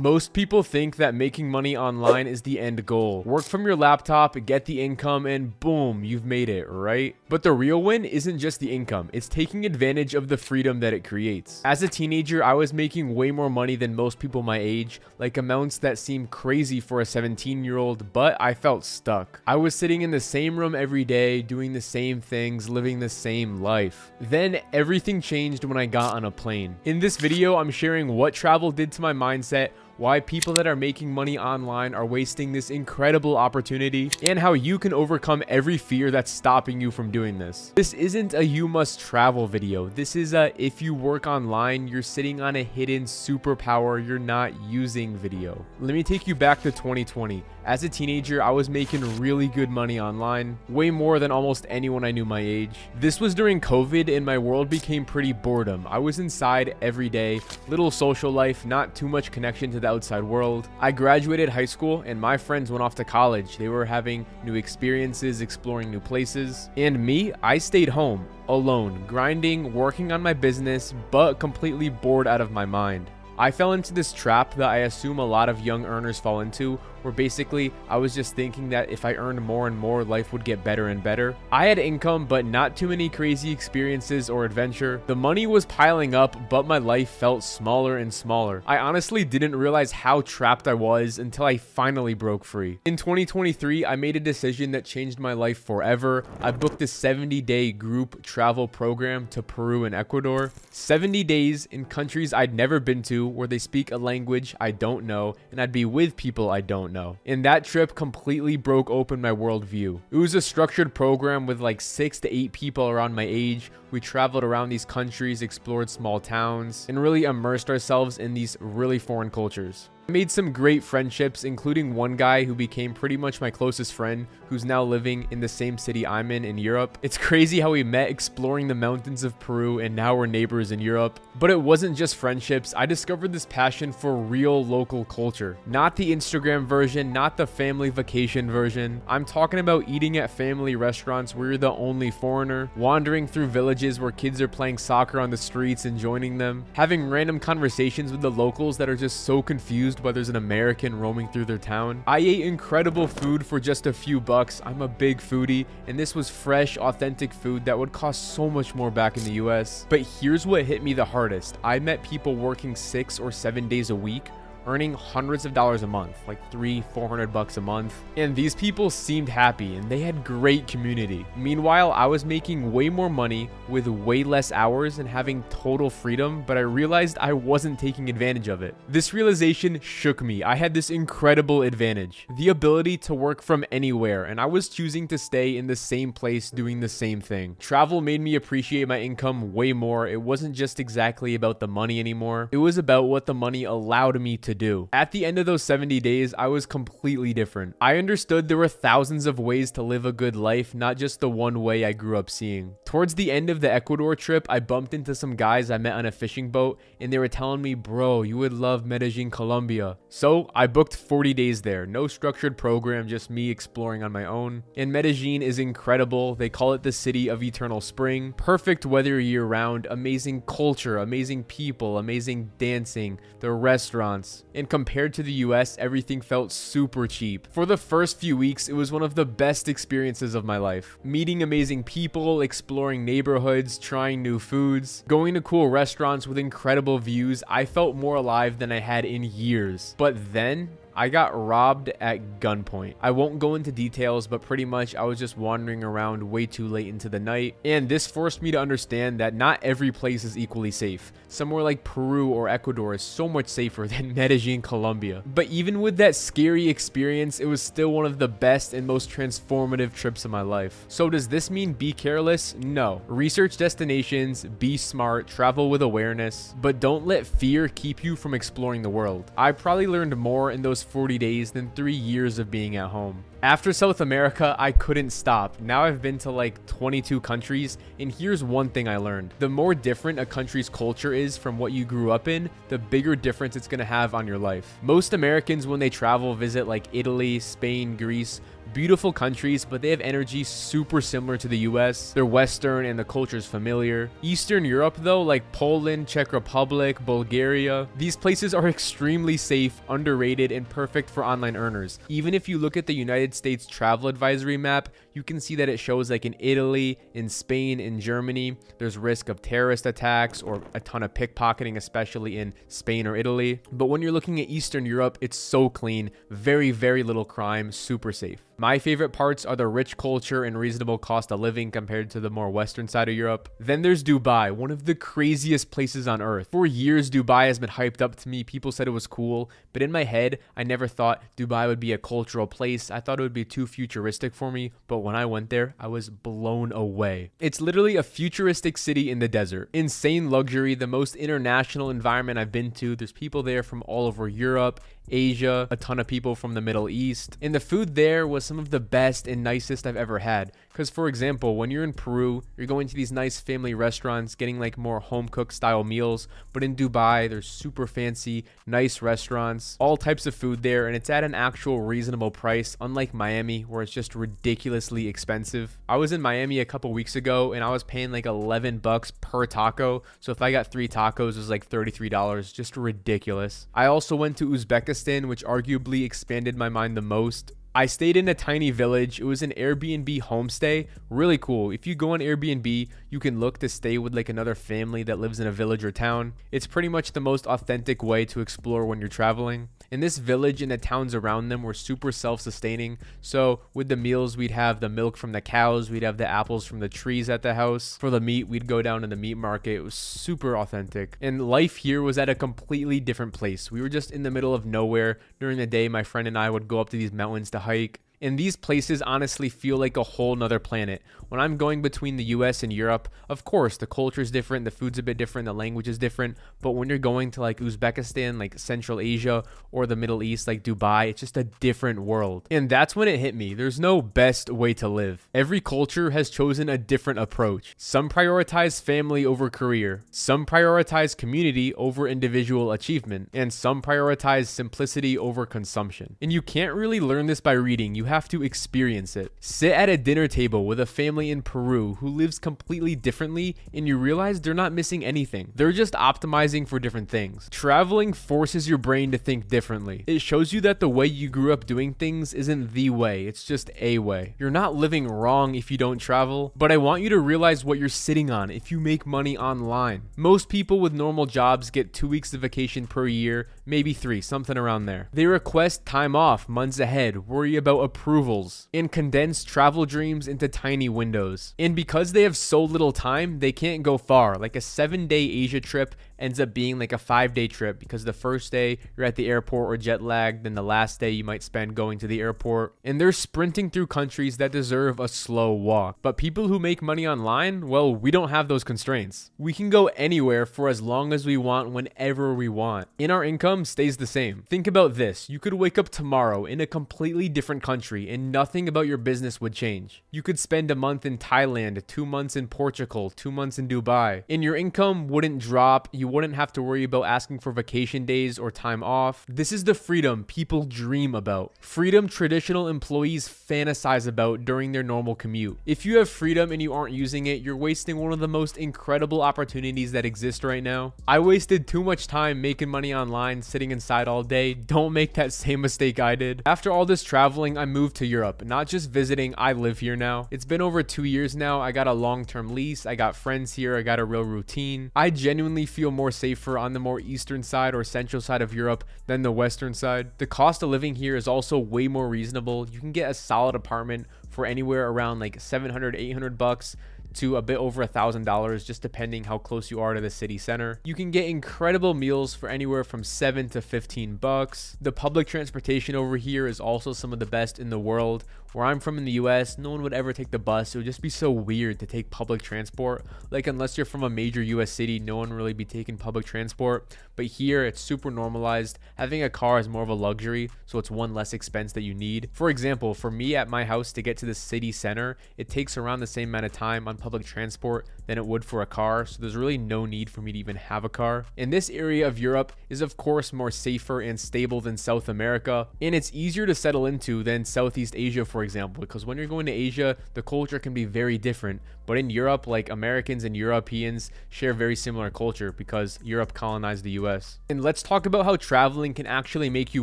Most people think that making money online is the end goal. Work from your laptop, get the income, and boom, you've made it, right? But the real win isn't just the income, it's taking advantage of the freedom that it creates. As a teenager, I was making way more money than most people my age, like amounts that seem crazy for a 17-year-old, but I felt stuck. I was sitting in the same room every day, doing the same things, living the same life. Then everything changed when I got on a plane. In this video, I'm sharing what travel did to my mindset, why people that are making money online are wasting this incredible opportunity, and how you can overcome every fear that's stopping you from doing this. This isn't a you must travel video. This is a if you work online, you're sitting on a hidden superpower you're not using video. Let me take you back to 2020. As a teenager, I was making really good money online, way more than almost anyone I knew my age. This was during COVID and my world became pretty boredom. I was inside every day, little social life, not too much connection to the outside world. I graduated high school and my friends went off to college. They were having new experiences, exploring new places. And me, I stayed home, alone, grinding, working on my business, but completely bored out of my mind. I fell into this trap that I assume a lot of young earners fall into, where basically I was just thinking that if I earned more and more, life would get better and better. I had income, but not too many crazy experiences or adventure. The money was piling up, but my life felt smaller and smaller. I honestly didn't realize how trapped I was until I finally broke free. In 2023, I made a decision that changed my life forever. I booked a 70-day group travel program to Peru and Ecuador. 70 days in countries I'd never been to, where they speak a language I don't know, and I'd be with people I don't know. And that trip completely broke open my worldview. It was a structured program with like 6 to 8 people around my age. We traveled around these countries, explored small towns, and really immersed ourselves in these really foreign cultures. I made some great friendships, including one guy who became pretty much my closest friend, who's now living in the same city I'm in Europe. It's crazy how we met exploring the mountains of Peru, and now we're neighbors in Europe. But it wasn't just friendships. I discovered this passion for real local culture. Not the Instagram version, not the family vacation version. I'm talking about eating at family restaurants where you're the only foreigner, wandering through villages where kids are playing soccer on the streets and joining them, having random conversations with the locals that are just so confused why there's an American roaming through their town. I ate incredible food for just a few bucks. I'm a big foodie, and this was fresh, authentic food that would cost so much more back in the US. But here's what hit me the hardest. I met people working 6 or 7 days a week, earning hundreds of dollars a month, like $300-400 a month. And these people seemed happy and they had great community. Meanwhile, I was making way more money with way less hours and having total freedom, but I realized I wasn't taking advantage of it. This realization shook me. I had this incredible advantage, the ability to work from anywhere, and I was choosing to stay in the same place doing the same thing. Travel made me appreciate my income way more. It wasn't just exactly about the money anymore. It was about what the money allowed me to do. At the end of those 70 days, I was completely different. I understood there were thousands of ways to live a good life, not just the one way I grew up seeing. Towards the end of the Ecuador trip, I bumped into some guys I met on a fishing boat, and they were telling me, bro, you would love Medellin, Colombia. So I booked 40 days there. No structured program, just me exploring on my own. And Medellin is incredible. They call it the city of eternal spring. Perfect weather year round, amazing culture, amazing people, amazing dancing, the restaurants. And compared to the US, everything felt super cheap. For the first few weeks, it was one of the best experiences of my life. Meeting amazing people, exploring neighborhoods, trying new foods, going to cool restaurants with incredible views. I felt more alive than I had in years. But then I got robbed at gunpoint. I won't go into details, but pretty much I was just wandering around way too late into the night, and this forced me to understand that not every place is equally safe. Somewhere like Peru or Ecuador is so much safer than Medellin, Colombia. But even with that scary experience, it was still one of the best and most transformative trips of my life. So does this mean be careless? No. Research destinations, be smart, travel with awareness, but don't let fear keep you from exploring the world. I probably learned more in those 40 days than 3 years of being at home. After South America, I couldn't stop. Now I've been to like 22 countries, and here's one thing I learned. The more different a country's culture is from what you grew up in, the bigger difference it's gonna have on your life. Most Americans, when they travel, visit like Italy, Spain, Greece, Beautiful countries, but they have energy super similar to the US. They're Western and the culture is familiar. Eastern Europe though, like Poland, Czech Republic, Bulgaria, these places are extremely safe, underrated, and perfect for online earners. Even if you look at the United States travel advisory map, you can see that it shows like in Italy, in Spain, in Germany, there's risk of terrorist attacks or a ton of pickpocketing, especially in Spain or Italy. But when you're looking at Eastern Europe, it's so clean, very little crime, super safe. My favorite parts are the rich culture and reasonable cost of living compared to the more western side of Europe. Then there's Dubai, one of the craziest places on earth. For years, Dubai has been hyped up to me. People said it was cool, but in my head, I never thought Dubai would be a cultural place. I thought it would be too futuristic for me, but when I went there, I was blown away. It's literally a futuristic city in the desert. Insane luxury, the most international environment I've been to. There's people there from all over Europe, Asia, a ton of people from the Middle East, and the food there was some of the best and nicest I've ever had. Because for example, when you're in Peru, you're going to these nice family restaurants getting like more home cooked style meals, but in Dubai there's super fancy nice restaurants, all types of food there, and it's at an actual reasonable price, unlike Miami where it's just ridiculously expensive. I was in Miami a couple weeks ago and I was paying like $11 per taco, so if I got 3 tacos it was like $33, just ridiculous. I also went to Uzbekistan, which arguably expanded my mind the most. I stayed in a tiny village. It was an Airbnb homestay. Really cool. If you go on Airbnb, you can look to stay with like another family that lives in a village or town. It's pretty much the most authentic way to explore when you're traveling. In this village and the towns around them were super self-sustaining. So with the meals, we'd have the milk from the cows, we'd have the apples from the trees at the house. For the meat, we'd go down to the meat market. It was super authentic. And life here was at a completely different place. We were just in the middle of nowhere. During the day, my friend and I would go up to these mountains to hike. And these places honestly feel like a whole nother planet. When I'm going between the US and Europe, of course, the culture is different, the food's a bit different, the language is different. But when you're going to like Uzbekistan, like Central Asia, or the Middle East, like Dubai, it's just a different world. And that's when it hit me. There's no best way to live. Every culture has chosen a different approach. Some prioritize family over career. Some prioritize community over individual achievement. And some prioritize simplicity over consumption. And you can't really learn this by reading. You have to experience it. Sit at a dinner table with a family in Peru who lives completely differently and you realize they're not missing anything. They're just optimizing for different things. Traveling forces your brain to think differently. It shows you that the way you grew up doing things isn't the way, it's just a way. You're not living wrong if you don't travel, but I want you to realize what you're sitting on if you make money online. Most people with normal jobs get 2 weeks of vacation per year, maybe 3, something around there. They request time off months ahead, worry about approvals, and condense travel dreams into tiny windows. And because they have so little time, they can't go far. Like a 7-day Asia trip ends up being like a 5-day trip because the first day you're at the airport or jet lagged, then the last day you might spend going to the airport. And they're sprinting through countries that deserve a slow walk. But people who make money online, well, we don't have those constraints. We can go anywhere for as long as we want, whenever we want. And our income stays the same. Think about this. You could wake up tomorrow in a completely different country and nothing about your business would change. You could spend a month in Thailand, 2 months in Portugal, 2 months in Dubai, and your income wouldn't drop. You wouldn't have to worry about asking for vacation days or time off. This is the freedom people dream about. Freedom traditional employees fantasize about during their normal commute. If you have freedom and you aren't using it, you're wasting one of the most incredible opportunities that exist right now. I wasted too much time making money online, sitting inside all day. Don't make that same mistake I did. After all this traveling, I moved to Europe, not just visiting. I live here now. It's been over 2 years now. I got a long-term lease. I got friends here. I got a real routine. I genuinely feel more safer on the more eastern side or central side of Europe than the western side. The cost of living here is also way more reasonable. You can get a solid apartment for anywhere around like $700-800 to a bit over $1,000, just depending how close you are to the city center. You can get incredible meals for anywhere from $7 to $15. The public transportation over here is also some of the best in the world. Where I'm from in the US, no one would ever take the bus. It would just be so weird to take public transport. Like, unless you're from a major US city, no one really be taking public transport. But here, it's super normalized. Having a car is more of a luxury, so it's one less expense that you need. For example, for me at my house to get to the city center, it takes around the same amount of time on public transport than it would for a car, so there's really no need for me to even have a car. And this area of Europe is of course more safer and stable than South America, and it's easier to settle into than Southeast Asia, for example, because when you're going to Asia, the culture can be very different. But in Europe, like, Americans and Europeans share very similar culture because Europe colonized the US. And let's talk about how traveling can actually make you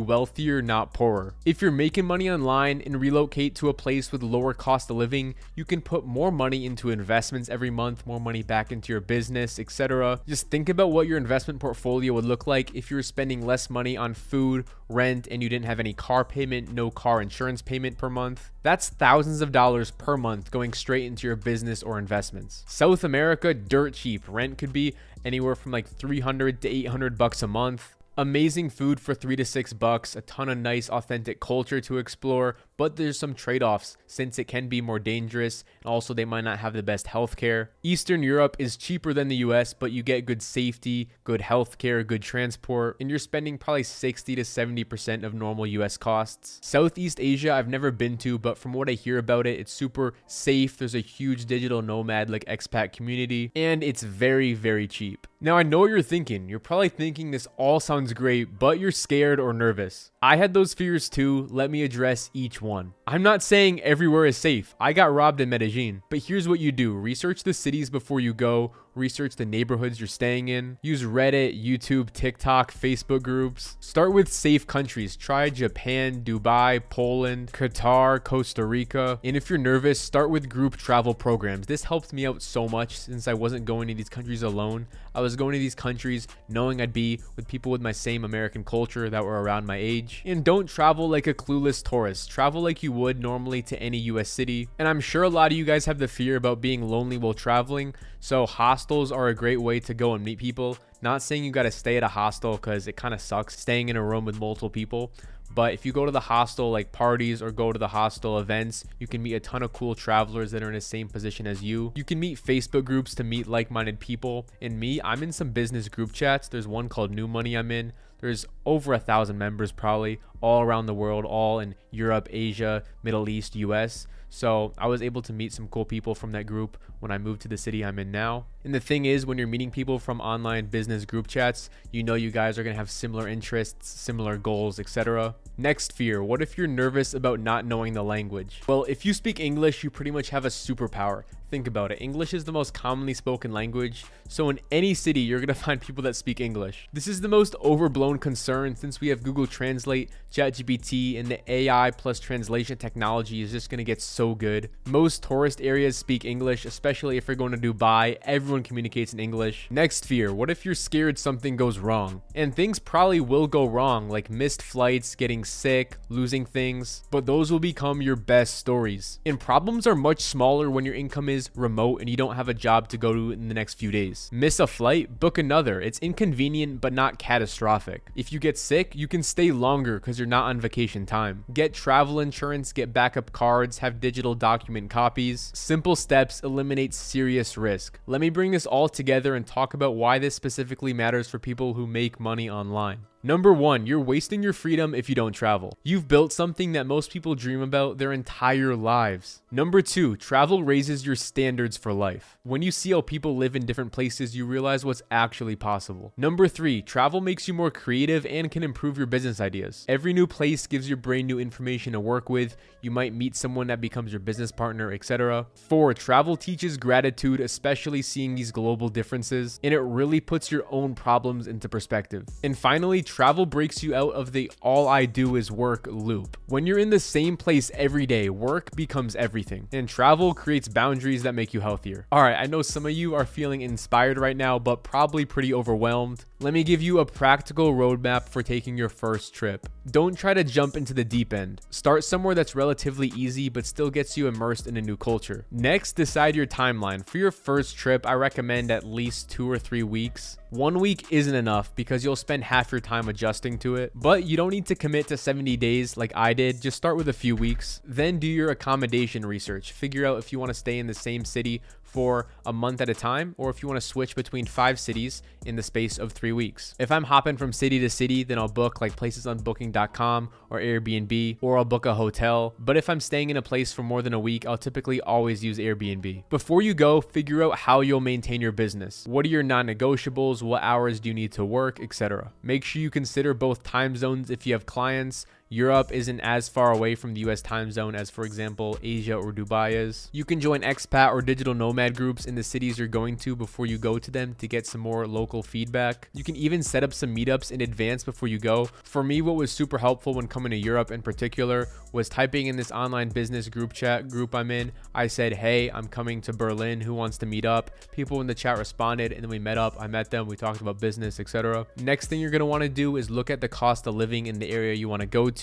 wealthier, not poorer. If you're making money online and relocate to a place with lower cost of living, you can put more money into investments every month, more money back into your business, etc. Just think about what your investment portfolio would look like if you were spending less money on food, rent, and you didn't have any car payment, no car insurance payment per month. That's thousands of dollars per month going straight into your business or investments. South America, dirt cheap. Rent could be anywhere from like $300 to $800 a month. Amazing food for $3 to $6, a ton of nice authentic culture to explore, but there's some trade-offs since it can be more dangerous, and also they might not have the best healthcare. Eastern Europe is cheaper than the US, but you get good safety, good healthcare, good transport, and you're spending probably 60 to 70% of normal US costs. Southeast Asia I've never been to, but from what I hear about it, it's super safe. There's a huge digital nomad like expat community, and it's very, very cheap. Now I know what you're thinking. You're probably thinking this all sounds great, but you're scared or nervous. I had those fears too. Let me address each one. I'm not saying everywhere is safe. I got robbed in Medellin, but here's what you do. Research the cities before you go. Research the neighborhoods you're staying in. Use Reddit, YouTube, TikTok, Facebook groups. Start with safe countries. Try Japan, Dubai, Poland, Qatar, Costa Rica. And if you're nervous, start with group travel programs. This helped me out so much since I wasn't going to these countries alone. I was going to these countries knowing I'd be with people with my same American culture that were around my age. And don't travel like a clueless tourist. Travel like you would normally to any US city. And I'm sure a lot of you guys have the fear about being lonely while traveling, so hostels are a great way to go and meet people. Not saying you got to stay at a hostel because it kind of sucks staying in a room with multiple people. But if you go to the hostel like parties or go to the hostel events, you can meet a ton of cool travelers that are in the same position as you. You can meet Facebook groups to meet like-minded people. And me, I'm in some business group chats. There's one called New Money I'm in. There's over 1,000 members probably all around the world, all in Europe, Asia, Middle East, US. So I was able to meet some cool people from that group when I moved to the city I'm in now. And the thing is, when you're meeting people from online business group chats, you know you guys are going to have similar interests, similar goals, etc. Next fear. What if you're nervous about not knowing the language? Well, if you speak English, you pretty much have a superpower. Think about it. English is the most commonly spoken language, so in any city, you're going to find people that speak English. This is the most overblown concern since we have Google Translate, ChatGPT, and the AI plus translation technology is just going to get so good. Most tourist areas speak English, especially if you're going to Dubai. Everyone communicates in English. Next fear. What if you're scared something goes wrong? And things probably will go wrong, like missed flights, getting sick, losing things, but those will become your best stories. And problems are much smaller when your income is remote and you don't have a job to go to in the next few days. Miss a flight, book another. It's inconvenient but not catastrophic. If you get sick, you can stay longer because you're not on vacation time. Get travel insurance, get backup cards, have digital document copies. Simple steps eliminate serious risk. Let me bring this all together and talk about why this specifically matters for people who make money online. Number one, you're wasting your freedom if you don't travel. You've built something that most people dream about their entire lives. Number two, travel raises your standards for life. When you see how people live in different places, you realize what's actually possible. Number three, travel makes you more creative and can improve your business ideas. Every new place gives your brain new information to work with. You might meet someone that becomes your business partner, etc. Four, travel teaches gratitude, especially seeing these global differences, and it really puts your own problems into perspective. And finally, travel breaks you out of the all I do is work loop. When you're in the same place every day, work becomes everything, and travel creates boundaries that make you healthier. All right, I know some of you are feeling inspired right now, but probably pretty overwhelmed. Let me give you a practical roadmap for taking your first trip. Don't try to jump into the deep end. Start somewhere that's relatively easy but still gets you immersed in a new culture. Next, decide your timeline. For your first trip, I recommend at least 2 or 3 weeks. 1 week isn't enough because you'll spend half your time adjusting to it, but you don't need to commit to 70 days like I did. Just start with a few weeks. Then do your accommodation research. Figure out if you want to stay in the same city for a month at a time, or if you want to switch between 5 cities in the space of 3 weeks. If I'm hopping from city to city, then I'll book like places on booking.com or Airbnb, or I'll book a hotel. But if I'm staying in a place for more than a week, I'll typically always use Airbnb. Before you go, figure out how you'll maintain your business. What are your non-negotiables? What hours do you need to work, etc. Make sure you consider both time zones if you have clients. Europe isn't as far away from the US time zone as, for example, Asia or Dubai is. You can join expat or digital nomad groups in the cities you're going to before you go to them to get some more local feedback. You can even set up some meetups in advance before you go. For me, what was super helpful when coming to Europe in particular was typing in this online business group chat group I'm in. I said, hey, I'm coming to Berlin. Who wants to meet up? People in the chat responded, and then we met up. I met them. We talked about business, etc. Next thing you're going to want to do is look at the cost of living in the area you want to go to.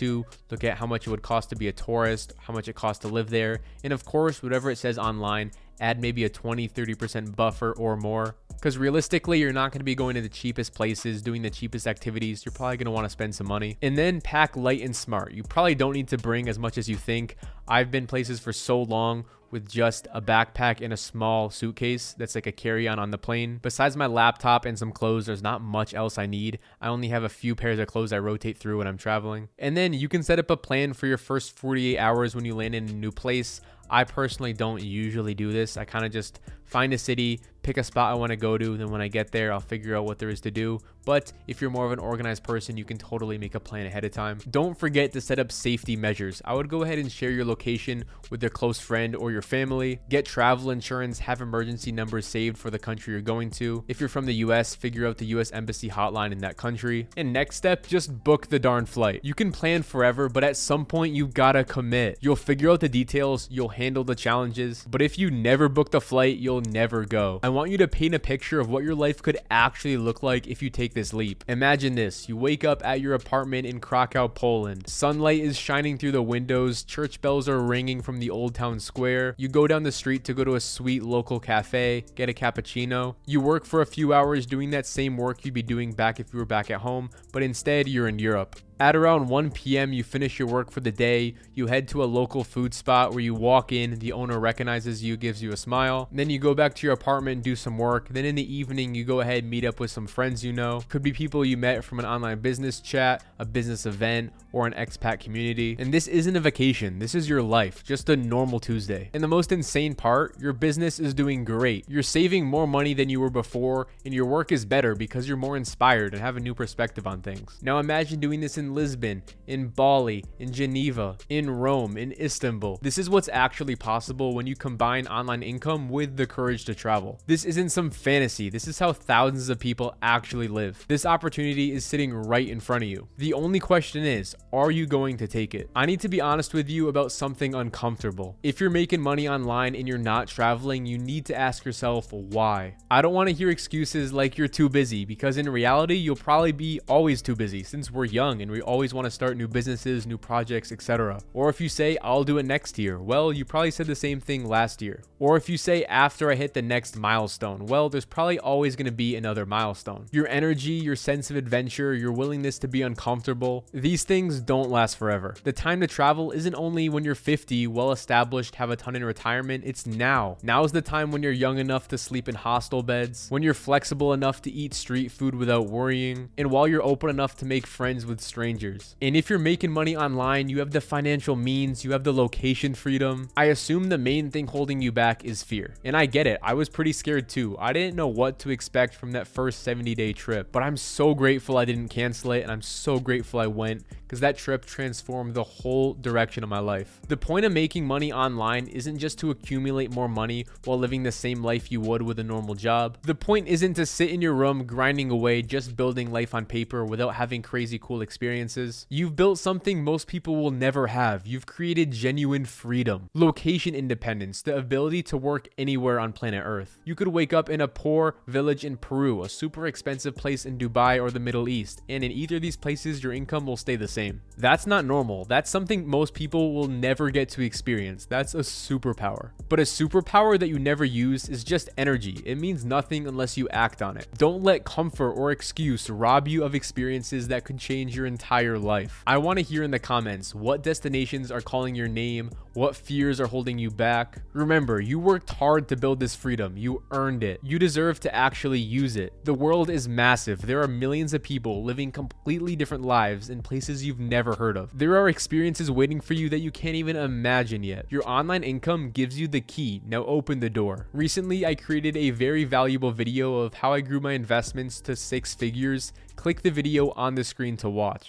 Look at how much it would cost to be a tourist, how much it costs to live there, and of course, whatever it says online, add maybe a 20-30% buffer or more. Because realistically, you're not going to be going to the cheapest places, doing the cheapest activities. You're probably going to want to spend some money. And then pack light and smart. You probably don't need to bring as much as you think. I've been places for so long with just a backpack and a small suitcase that's like a carry-on on the plane. Besides my laptop and some clothes, there's not much else I need. I only have a few pairs of clothes I rotate through when I'm traveling. And then you can set up a plan for your first 48 hours when you land in a new place. I personally don't usually do this. I kind of just find a city, pick a spot I want to go to, then when I get there, I'll figure out what there is to do. But if you're more of an organized person, you can totally make a plan ahead of time. Don't forget to set up safety measures. I would go ahead and share your location with a close friend or your family. Get travel insurance, have emergency numbers saved for the country you're going to. If you're from the US, figure out the US Embassy hotline in that country. And next step, just book the darn flight. You can plan forever, but at some point you gotta commit. You'll figure out the details, you'll handle the challenges, but if you never book the flight, you'll never go. I want you to paint a picture of what your life could actually look like if you take this leap. Imagine this. You wake up at your apartment in Krakow, Poland. Sunlight is shining through the windows. Church bells are ringing from the old town square. You go down the street to go to a sweet local cafe, get a cappuccino. You work for a few hours doing that same work you'd be doing back if you were back at home, but instead you're in Europe. At around 1 p.m., you finish your work for the day. You head to a local food spot where you walk in, the owner recognizes you, gives you a smile. Then you go back to your apartment and do some work. Then in the evening, you go ahead and meet up with some friends you know. Could be people you met from an online business chat, a business event, or an expat community. And this isn't a vacation. This is your life, just a normal Tuesday. And the most insane part, your business is doing great. You're saving more money than you were before, and your work is better because you're more inspired and have a new perspective on things. Now imagine doing this in Lisbon, in Bali, in Geneva, in Rome, in Istanbul. This is what's actually possible when you combine online income with the courage to travel. This isn't some fantasy. This is how thousands of people actually live. This opportunity is sitting right in front of you. The only question is, are you going to take it? I need to be honest with you about something uncomfortable. If you're making money online and you're not traveling, you need to ask yourself why. I don't want to hear excuses like you're too busy, because in reality, you'll probably be always too busy since we're young and we always want to start new businesses, new projects, etc. Or if you say, I'll do it next year, well, you probably said the same thing last year. Or if you say, after I hit the next milestone, well, there's probably always going to be another milestone. Your energy, your sense of adventure, your willingness to be uncomfortable, these things don't last forever. The time to travel isn't only when you're 50, well established, have a ton in retirement, it's now. Now is the time when you're young enough to sleep in hostel beds, when you're flexible enough to eat street food without worrying, and while you're open enough to make friends with strangers. And if you're making money online, you have the financial means, you have the location freedom. I assume the main thing holding you back is fear. And I get it. I was pretty scared too. I didn't know what to expect from that first 70-day trip, but I'm so grateful I didn't cancel it, and I'm so grateful I went, because that trip transformed the whole direction of my life. The point of making money online isn't just to accumulate more money while living the same life you would with a normal job. The point isn't to sit in your room grinding away, just building life on paper without having crazy cool experiences. You've built something most people will never have. You've created genuine freedom, location independence, the ability to work anywhere on planet Earth. You could wake up in a poor village in Peru, a super expensive place in Dubai or the Middle East, and in either of these places, your income will stay the same. That's not normal. That's something most people will never get to experience. That's a superpower. But a superpower that you never use is just energy. It means nothing unless you act on it. Don't let comfort or excuse rob you of experiences that could change your entire entire life. I want to hear in the comments what destinations are calling your name, what fears are holding you back. Remember, you worked hard to build this freedom. You earned it. You deserve to actually use it. The world is massive. There are millions of people living completely different lives in places you've never heard of. There are experiences waiting for you that you can't even imagine yet. Your online income gives you the key. Now open the door. Recently, I created a very valuable video of how I grew my investments to 6 figures. Click the video on the screen to watch.